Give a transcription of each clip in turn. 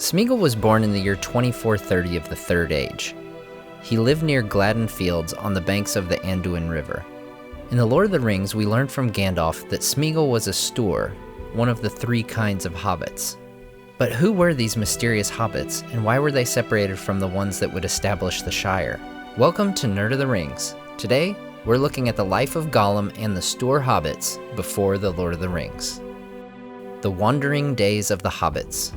Smeagol was born in the year 2430 of the Third Age. He lived near Gladden Fields on the banks of the Anduin River. In The Lord of the Rings, we learned from Gandalf that Smeagol was a Stoor, one of the three kinds of hobbits. But who were these mysterious hobbits, and why were they separated from the ones that would establish the Shire? Welcome to Nerd of the Rings. Today, we're looking at the life of Gollum and the Stoor Hobbits before The Lord of the Rings. The Wandering Days of the Hobbits.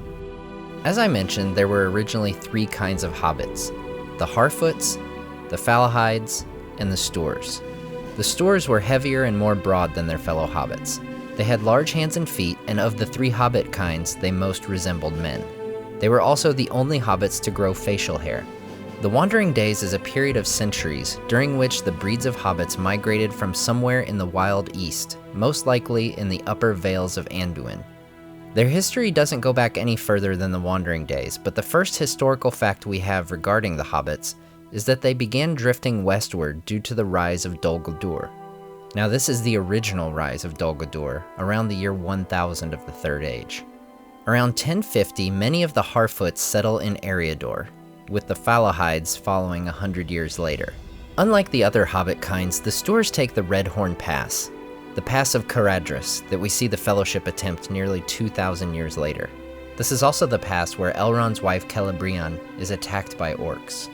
As I mentioned, there were originally three kinds of hobbits: the Harfoots, the Falahides, and the Stoors. The Stoors were heavier and more broad than their fellow hobbits. They had large hands and feet, and of the three hobbit kinds, they most resembled men. They were also the only hobbits to grow facial hair. The Wandering Days is a period of centuries during which the breeds of hobbits migrated from somewhere in the wild east, most likely in the upper vales of Anduin. Their history doesn't go back any further than the Wandering Days, but the first historical fact we have regarding the hobbits is that they began drifting westward due to the rise of Dol Guldur. Now this is the original rise of Dol Guldur, around the year 1000 of the Third Age. Around 1050, many of the Harfoots settle in Eriador, with the Falahides following 100 years later. Unlike the other hobbit kinds, the Stoors take the Red Horn Pass, the Pass of Caradhras that we see the Fellowship attempt nearly 2,000 years later. This is also the pass where Elrond's wife Celebrian is attacked by orcs.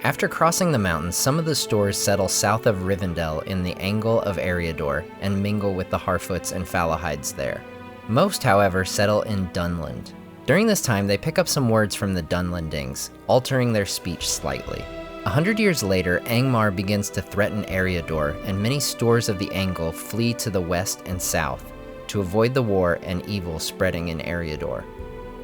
After crossing the mountains, some of the Stoors settle south of Rivendell in the Angle of Eriador and mingle with the Harfoots and Falahides there. Most, however, settle in Dunland. During this time, they pick up some words from the Dunlandings, altering their speech slightly. 100 years later, Angmar begins to threaten Eriador, and many Stoors of the Angle flee to the west and south to avoid the war and evil spreading in Eriador,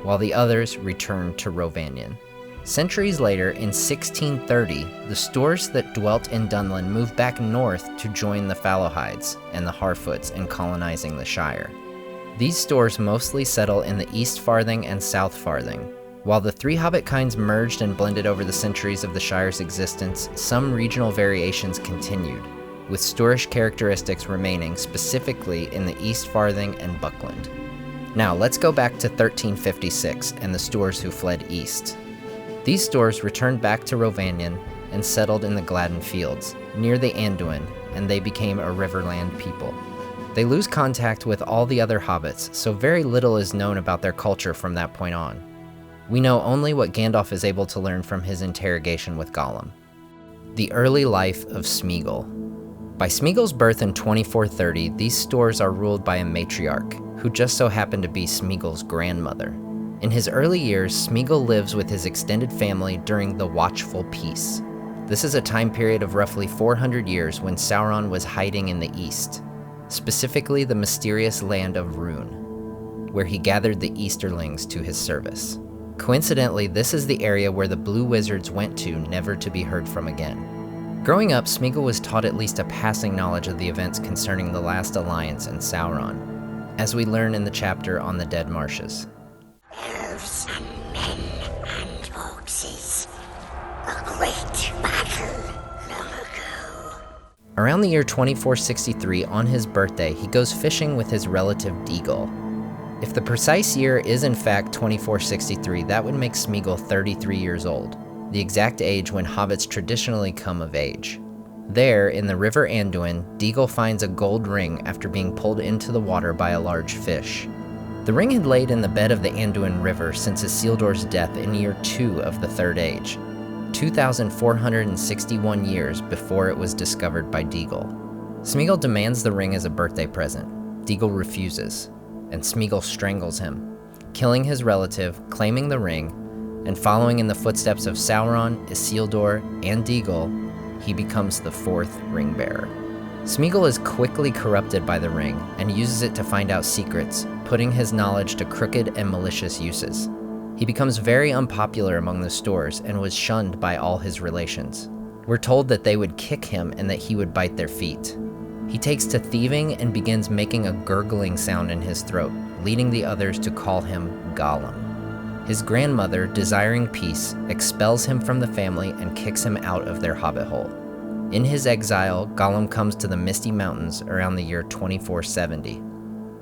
while the others return to Rhovanion. Centuries later, in 1630, the Stoors that dwelt in Dunland moved back north to join the Falahides and the Harfoots in colonizing the Shire. These Stoors mostly settle in the East Farthing and South Farthing. While the three hobbit kinds merged and blended over the centuries of the Shire's existence, some regional variations continued, with Stoorish characteristics remaining specifically in the East Farthing and Buckland. Now let's go back to 1356 and the Stoors who fled east. These Stoors returned back to Rhovanion and settled in the Gladden Fields, near the Anduin, and they became a Riverland people. They lose contact with all the other hobbits, so very little is known about their culture from that point on. We know only what Gandalf is able to learn from his interrogation with Gollum. The early life of Smeagol. By Smeagol's birth in 2430, these Stoors are ruled by a matriarch, who just so happened to be Smeagol's grandmother. In his early years, Smeagol lives with his extended family during the Watchful Peace. This is a time period of roughly 400 years when Sauron was hiding in the east, specifically the mysterious land of Rhûn, where he gathered the Easterlings to his service. Coincidentally, this is the area where the Blue Wizards went to, never to be heard from again. Growing up, Smeagol was taught at least a passing knowledge of the events concerning the Last Alliance and Sauron, as we learn in the chapter on the Dead Marshes. Elves and men and orcs, a great battle long ago. Around the year 2463, on his birthday, he goes fishing with his relative Deagol. If the precise year is in fact 2463, that would make Smeagol 33 years old, the exact age when hobbits traditionally come of age. There, in the River Anduin, Deagol finds a gold ring after being pulled into the water by a large fish. The ring had laid in the bed of the Anduin River since Isildur's death in year 2 of the Third Age, 2,461 years before it was discovered by Deagol. Smeagol demands the ring as a birthday present. Deagol refuses, and Smeagol strangles him, killing his relative, claiming the ring, and following in the footsteps of Sauron, Isildur, and Deagol, he becomes the fourth ring bearer. Smeagol is quickly corrupted by the ring and uses it to find out secrets, putting his knowledge to crooked and malicious uses. He becomes very unpopular among the Stoors and was shunned by all his relations. We're told that they would kick him and that he would bite their feet. He takes to thieving and begins making a gurgling sound in his throat, leading the others to call him Gollum. His grandmother, desiring peace, expels him from the family and kicks him out of their hobbit hole. In his exile, Gollum comes to the Misty Mountains around the year 2470.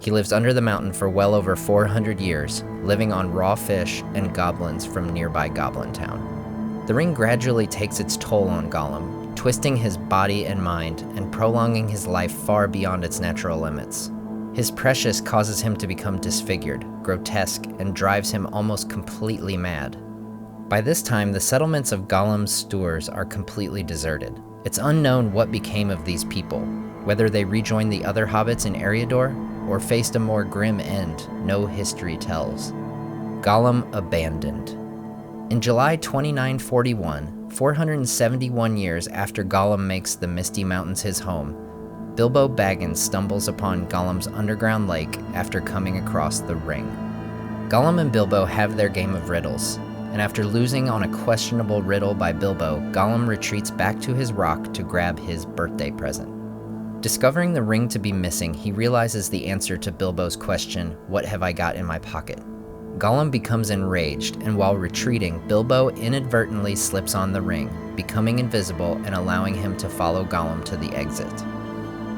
He lives under the mountain for well over 400 years, living on raw fish and goblins from nearby Goblin Town. The ring gradually takes its toll on Gollum, twisting his body and mind and prolonging his life far beyond its natural limits. His precious causes him to become disfigured, grotesque, and drives him almost completely mad. By this time, the settlements of Gollum's Stoors are completely deserted. It's unknown what became of these people, whether they rejoined the other hobbits in Eriador or faced a more grim end no history tells. Gollum Abandoned. In July 2941, 471 years after Gollum makes the Misty Mountains his home, Bilbo Baggins stumbles upon Gollum's underground lake after coming across the ring. Gollum and Bilbo have their game of riddles, and after losing on a questionable riddle by Bilbo, Gollum retreats back to his rock to grab his birthday present. Discovering the ring to be missing, he realizes the answer to Bilbo's question, "What have I got in my pocket?" Gollum becomes enraged, and while retreating, Bilbo inadvertently slips on the ring, becoming invisible and allowing him to follow Gollum to the exit.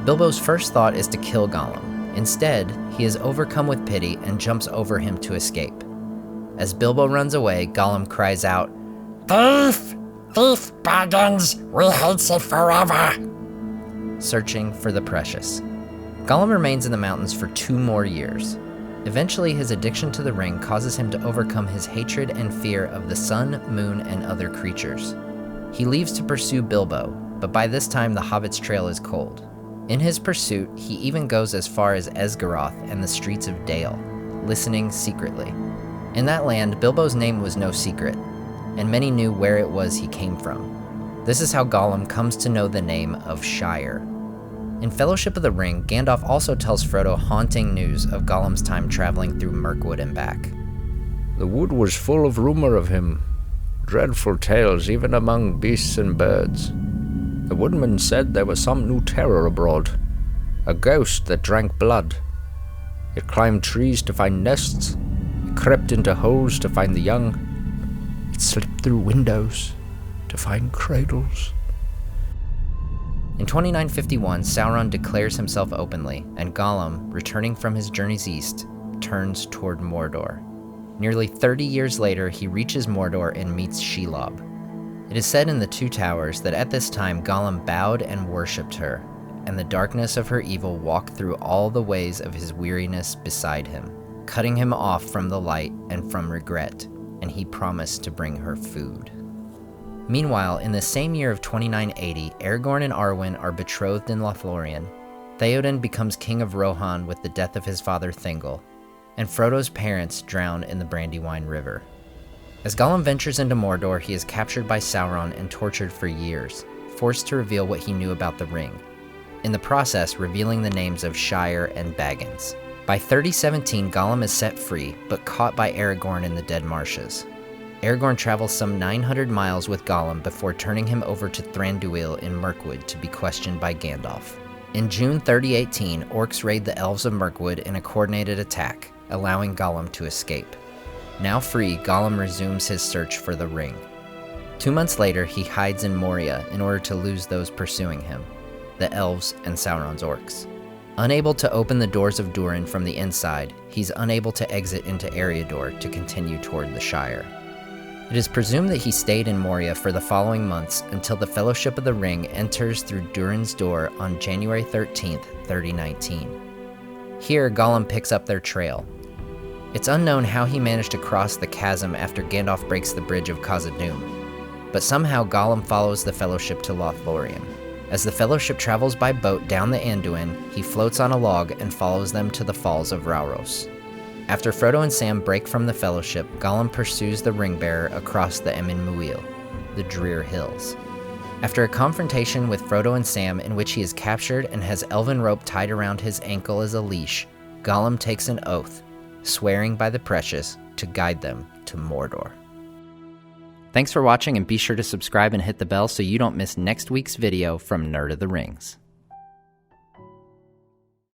Bilbo's first thought is to kill Gollum. Instead, he is overcome with pity and jumps over him to escape. As Bilbo runs away, Gollum cries out, "Thief! Thief, Baggins! We hates it forever!" searching for the precious. Gollum remains in the mountains for 2 more years. Eventually, his addiction to the ring causes him to overcome his hatred and fear of the sun, moon, and other creatures. He leaves to pursue Bilbo, but by this time the Hobbit's trail is cold. In his pursuit, he even goes as far as Esgaroth and the streets of Diel, listening secretly. In that land, Bilbo's name was no secret, and many knew where it was he came from. This is how Gollum comes to know the name of Shire. In Fellowship of the Ring, Gandalf also tells Frodo haunting news of Gollum's time traveling through Mirkwood and back. The wood was full of rumor of him, dreadful tales even among beasts and birds. The woodman said there was some new terror abroad, a ghost that drank blood. It climbed trees to find nests, it crept into holes to find the young, it slipped through windows to find cradles. In 2951, Sauron declares himself openly, and Gollum, returning from his journeys east, turns toward Mordor. Nearly 30 years later, he reaches Mordor and meets Shelob. It is said in the Two Towers that at this time Gollum bowed and worshipped her, and the darkness of her evil walked through all the ways of his weariness beside him, cutting him off from the light and from regret, and he promised to bring her food. Meanwhile, in the same year of 2980, Aragorn and Arwen are betrothed in Lothlorien, Theoden becomes king of Rohan with the death of his father Thingol, and Frodo's parents drown in the Brandywine River. As Gollum ventures into Mordor, he is captured by Sauron and tortured for years, forced to reveal what he knew about the ring, in the process revealing the names of Shire and Baggins. By 3017, Gollum is set free, but caught by Aragorn in the Dead Marshes. Aragorn travels some 900 miles with Gollum before turning him over to Thranduil in Mirkwood to be questioned by Gandalf. In June 3018, orcs raid the Elves of Mirkwood in a coordinated attack, allowing Gollum to escape. Now free, Gollum resumes his search for the ring. 2 months later, he hides in Moria in order to lose those pursuing him, the Elves and Sauron's orcs. Unable to open the doors of Durin from the inside, he's unable to exit into Eriador to continue toward the Shire. It is presumed that he stayed in Moria for the following months until the Fellowship of the Ring enters through Durin's door on January 13th, 3019. Here, Gollum picks up their trail. It's unknown how he managed to cross the chasm after Gandalf breaks the bridge of Khazad-Dum, but somehow Gollum follows the Fellowship to Lothlorien. As the Fellowship travels by boat down the Anduin, he floats on a log and follows them to the Falls of Rauros. After Frodo and Sam break from the Fellowship, Gollum pursues the Ring-Bearer across the Emyn Muil, the Drear Hills. After a confrontation with Frodo and Sam in which he is captured and has elven rope tied around his ankle as a leash, Gollum takes an oath, swearing by the precious to guide them to Mordor. Thanks for watching, and be sure to subscribe and hit the bell so you don't miss next week's video from Nerd of the Rings.